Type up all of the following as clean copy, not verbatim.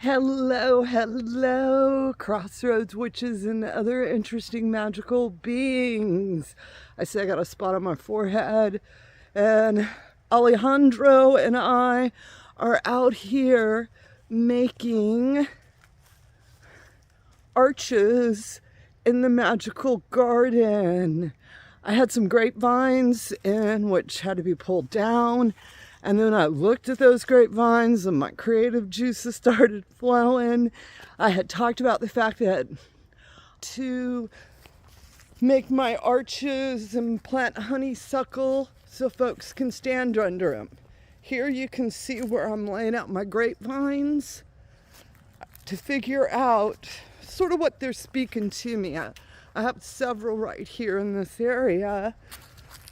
Hello, hello, Crossroads witches and other interesting magical beings. I say I got a spot on my forehead, and Alejandro and I are out here making arches in the magical garden. I had some grapevines in which had to be pulled down. And then I looked at those grapevines and my creative juices started flowing. I had talked about the fact that to make my arches and plant honeysuckle so folks can stand under them. Here you can see where I'm laying out my grapevines to figure out sort of what they're speaking to me. I have several right here in this area.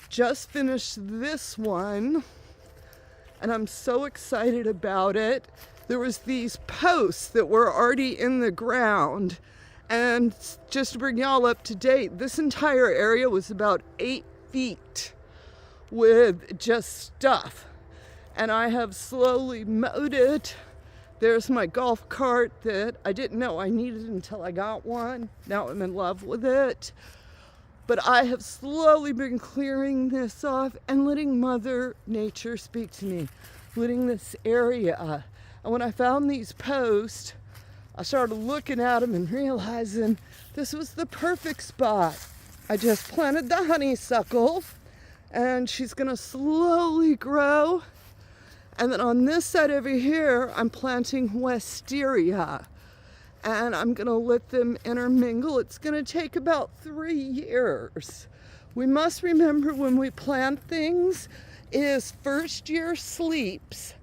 Just finished this one. And I'm so excited about it. There was these posts that were already in the ground. And just to bring y'all up to date, this entire area was about 8 feet with just stuff. And I have slowly mowed it. There's my golf cart that I didn't know I needed until I got one. Now I'm in love with it. But I have slowly been clearing this off and letting Mother Nature speak to me, letting this area. And when I found these posts, I started looking at them and realizing this was the perfect spot. I just planted the honeysuckle and she's gonna slowly grow. And then on this side over here, I'm planting wisteria. And I'm going to let them intermingle. It's going to take about 3 years. We must remember when we plant things is first year sleeps,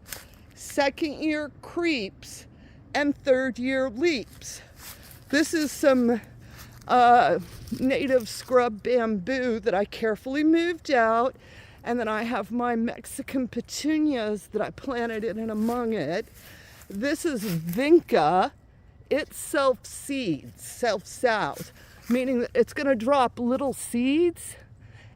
second year creeps, and third year leaps. This is some native scrub bamboo that I carefully moved out. And then I have my Mexican petunias that I planted in and among it. This is vinca. It self-seeds, self-sows, meaning that it's going to drop little seeds.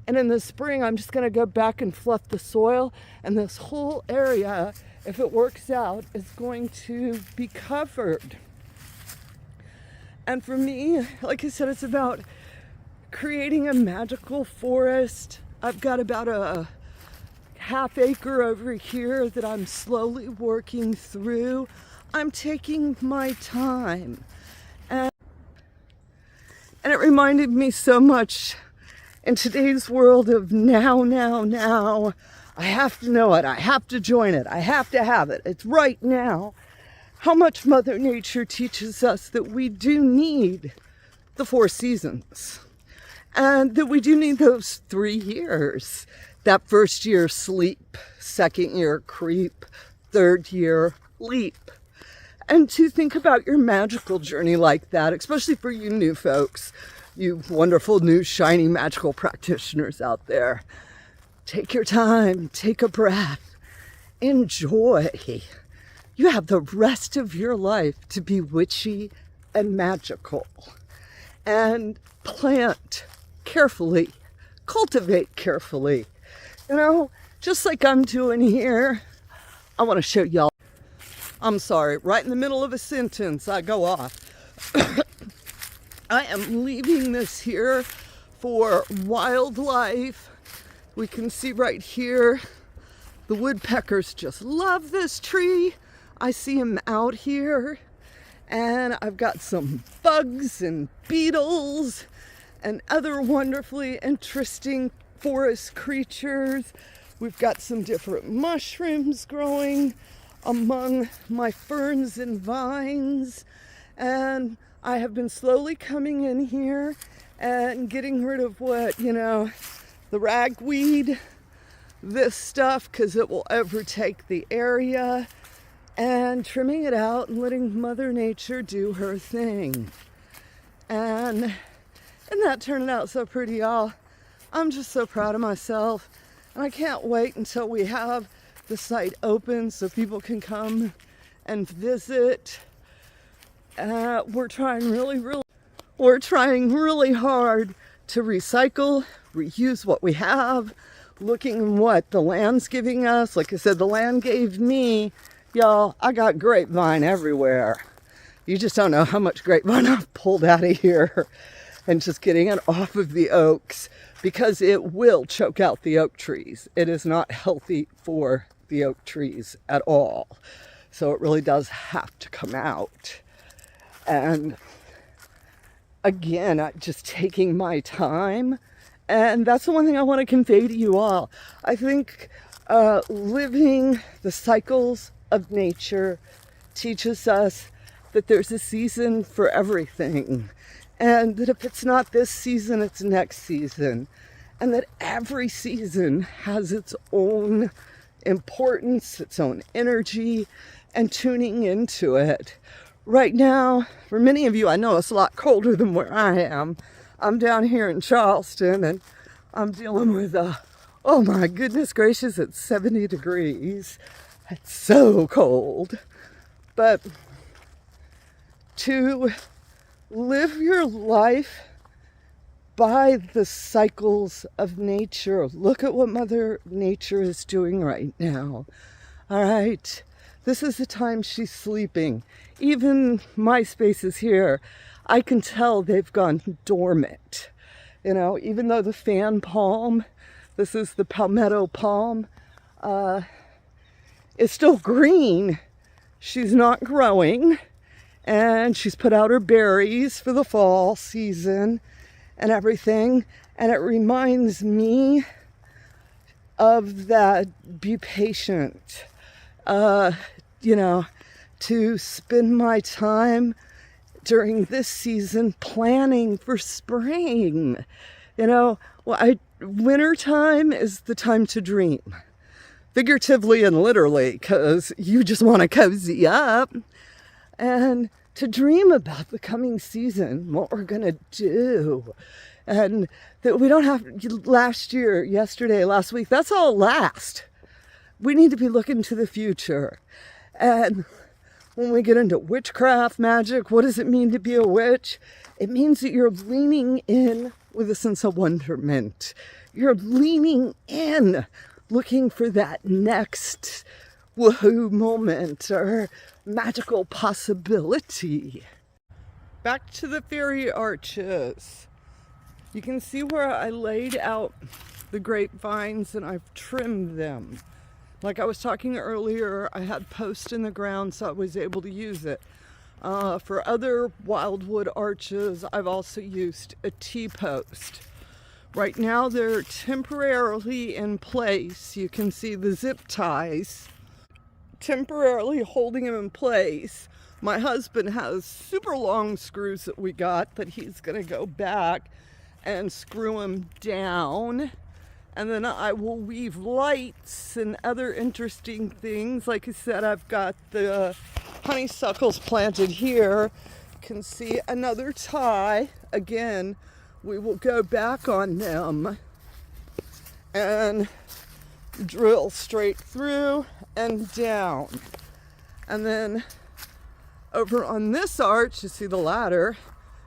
And in the spring, I'm just going to go back and fluff the soil. And this whole area, if it works out, is going to be covered. And for me, like I said, it's about creating a magical forest. I've got about a half acre over here that I'm slowly working through. I'm taking my time. And it reminded me so much in today's world of now. I have to know it. I have to join it. I have to have it. It's right now. How much Mother Nature teaches us that we do need the 4 seasons. And that we do need those 3 years. That first year sleep, second year creep, third year leap. And to think about your magical journey like that, especially for you new folks, you wonderful new shiny magical practitioners out there. Take your time, take a breath, enjoy. You have the rest of your life to be witchy and magical. And plant carefully, cultivate carefully. You know, just like I'm doing here. I want to show y'all. I'm sorry, right in the middle of a sentence, I go off. I am leaving this here for wildlife. We can see right here, the woodpeckers just love this tree. I see them out here. And I've got some bugs and beetles and other wonderfully interesting forest creatures. We've got some different mushrooms growing among my ferns and vines, and I have been slowly coming in here and getting rid of what, you know, the ragweed, this stuff, because it will overtake the area, and trimming it out and letting Mother Nature do her thing. And that turned out so pretty, y'all. I'm just so proud of myself, and I can't wait until we have the site open so people can come and visit. We're trying really hard to recycle, reuse what we have, looking at what the land's giving us. Like I said, the land gave me Y'all, I got grapevine everywhere. You just don't know how much grapevine I've pulled out of here and just getting it off of the oaks because it will choke out the oak trees. It is not healthy for the oak trees at all. So it really does have to come out. And again, just taking my time. And that's the one thing I want to convey to you all. I think living the cycles of nature teaches us that there's a season for everything, and that if it's not this season, it's next season, and that every season has its own importance, its own energy, and tuning into it. Right now, for many of you, I know it's a lot colder than where I am. I'm down here in Charleston, and I'm dealing with oh my goodness gracious, it's 70 degrees. It's so cold. But to live your life by the cycles of nature. Look at what Mother Nature is doing right now. All right. This is the time she's sleeping. Even my spaces here, I can tell they've gone dormant. You know, even though the fan palm, this is the palmetto palm, is still green. She's not growing, and she's put out her berries for the fall season and everything. And it reminds me of that, be patient, you know, to spend my time during this season planning for spring. You know, wintertime is the time to dream. Figuratively and literally, because you just want to cozy up and to dream about the coming season, what we're going to do. And that we don't have last year, yesterday, last week, that's all last. We need to be looking to the future. And when we get into witchcraft, magic, what does it mean to be a witch? It means that you're leaning in with a sense of wonderment. You're leaning in, looking for that next woohoo moment or magical possibility. Back to the fairy arches. You can see where I laid out the grapevines and I've trimmed them. Like I was talking earlier, I had post in the ground, so I was able to use it. For other wildwood arches, I've also used a T-post. Right now they're temporarily in place. You can see the zip ties temporarily holding them in place. My husband has super long screws that we got that he's going to go back and screw them down. And then I will weave lights and other interesting things. Like I said, I've got the honeysuckles planted here. You can see another tie. Again, we will go back on them and drill straight through and down. And then over on this arch, you see the ladder.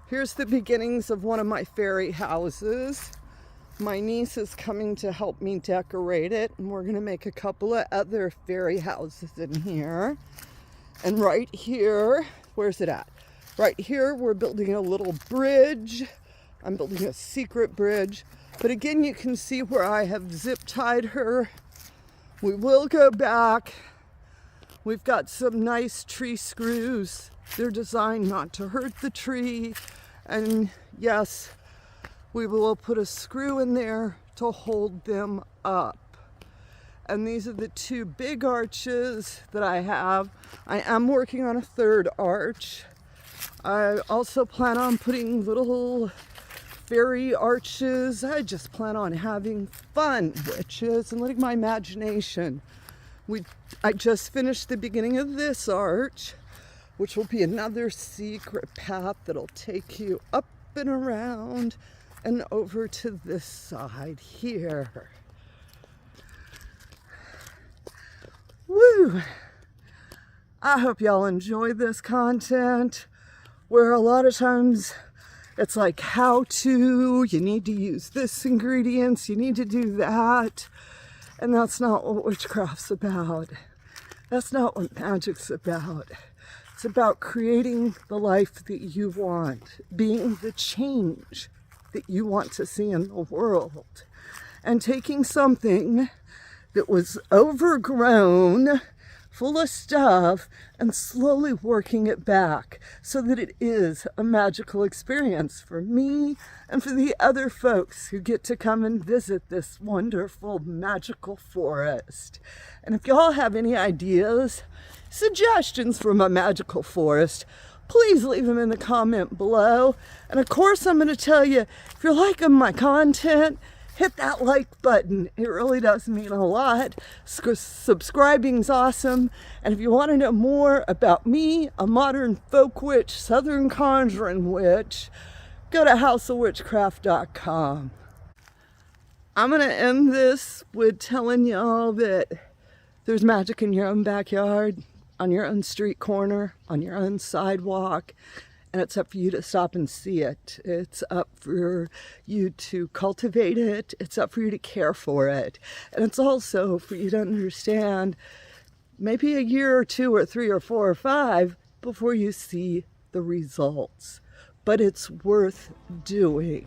Here's the beginnings of one of my fairy houses. My niece is coming to help me decorate it, and we're going to make a couple of other fairy houses in here. And right here, where's it at? Right here, we're building a little bridge. I'm building a secret bridge. But again, you can see where I have zip tied her. We will go back. We've got some nice tree screws. They're designed not to hurt the tree. And yes, we will put a screw in there to hold them up. And these are the two big arches that I have. I am working on a third arch. I also plan on putting little fairy arches. I just plan on having fun witches and letting my imagination. I just finished the beginning of this arch, which will be another secret path that'll take you up and around and over to this side here. Woo! I hope y'all enjoy this content, where a lot of times it's like how to, you need to use this ingredients, you need to do that. And that's not what witchcraft's about. That's not what magic's about. It's about creating the life that you want, being the change that you want to see in the world, and taking something that was overgrown, full of stuff, and slowly working it back so that it is a magical experience for me and for the other folks who get to come and visit this wonderful magical forest. And if y'all have any ideas, suggestions from a magical forest, please leave them in the comment below. And of course, I'm going to tell you, if you're liking my content, hit that like button. It really does mean a lot. Subscribing's awesome. And if you want to know more about me, a modern folk witch, Southern Conjuring Witch, go to houseofwitchcraft.com. I'm going to end this with telling y'all that there's magic in your own backyard, on your own street corner, on your own sidewalk. And it's up for you to stop and see it. It's up for you to cultivate it. It's up for you to care for it. And it's also for you to understand maybe a year or 2 or 3 or 4 or 5 before you see the results. But it's worth doing.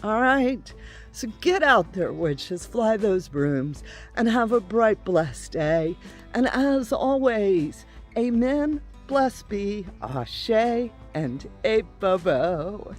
All right? So get out there, witches, fly those brooms, and have a bright, blessed day. And as always, amen, blessed be, ashe, and a bobo.